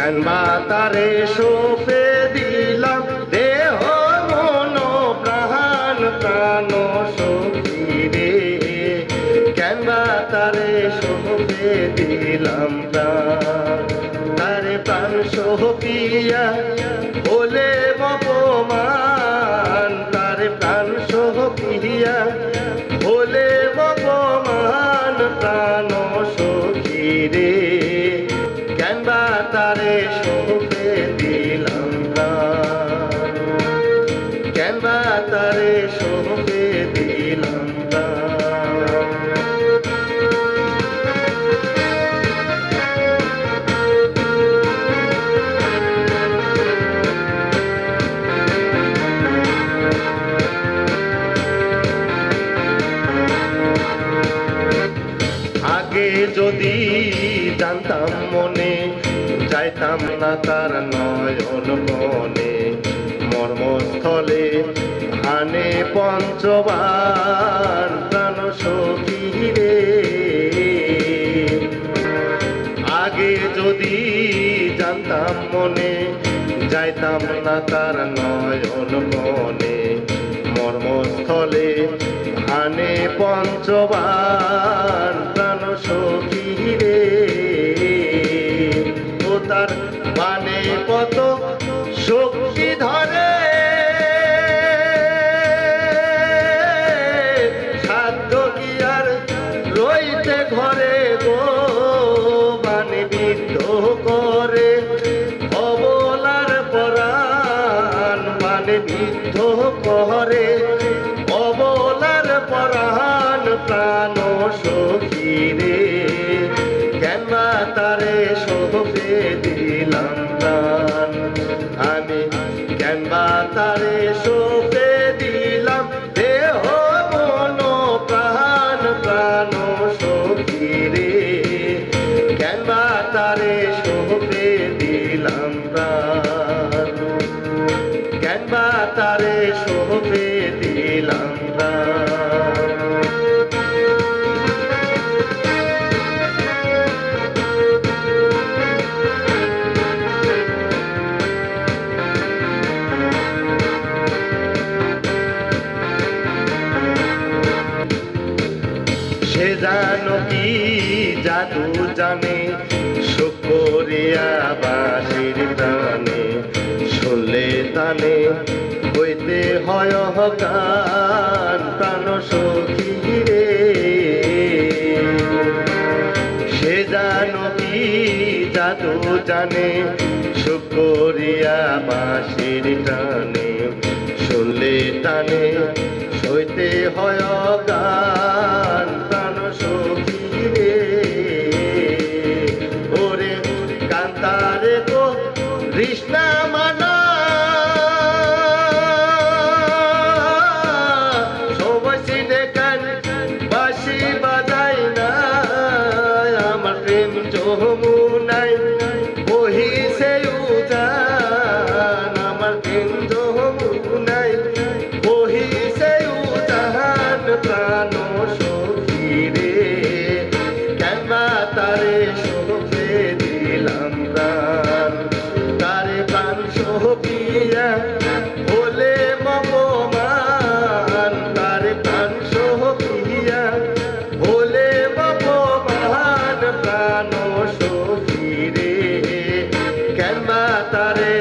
Canva তারে সঁপে দিলাম দেহ মন প্রাণ প্রাণ সখী রে, কেনবা তারে সঁপে দিলাম প্রাণ। তারে প্রাণ সপিয়া বলে অপমান, তারে প্রাণ সপিয়া বলে অপমান প্রাণ সখী রে, কেনবা তারে সঁপে দিলাম প্রাণ, কেনবা তারে সঁপে দিলাম প্রাণ। আগে যদি জানতাম মনে, যাইতাম না তার নয়ন বনে, মর্মস্থলে আনে পঞ্চবান প্রাণ সখী রে। আগে যদি জানতাম মনে, যাইতাম না তার নয়ন বনে, মর্মস্থলে আনে পঞ্চবান প্রাণ সখী রে। ও তার বানে কত শক্তি ধরে, সাধ্য কি আর রইতে ঘরে গো, বানে বিদ্ধ করে অবলার পরাণ, বানে বিদ্ধ করে অবলার পরাণ প্রাণ সখী রে, কেনবা তারে সঁপে দিলাম প্রাণ। আমি কেনবা তারে সঁপে দিলাম দেহ মন প্রাণ প্রাণ সখী রে, কেনবা তারে সঁপে দিলাম প্রাণ, কেনবা তারে সঁপে দিলাম প্রাণ। সে জানো কি জাদু জানে, সুখ করিয়া বাসির প্রাণে, শুনলে তানে হইতে হয় গান প্রাণ সখী রে। সে জানো কি জাদু জানে, সুখ করিয়া বাসির টানে, শুনলে টানে হইতে হয় গান প্রাণ সখী রে। ওরে কান্তারে গো কৃষ্ণা মানা, সবাই সিনে গান বাঁশি বাজাই না, আমার প্রেম যমুনায় বহিছে উজান, আমার প্রেম যমুনায় বহিছে উজান প্রাণ সখী রে, কেনবা তারে সঁপে দিলাম প্রাণ। তারে প্রাণ সপিয়া বলে অপমান, তারে প্রাণ সপিয়া বলে অপমান প্রাণ সখী রে, কেনবা তারে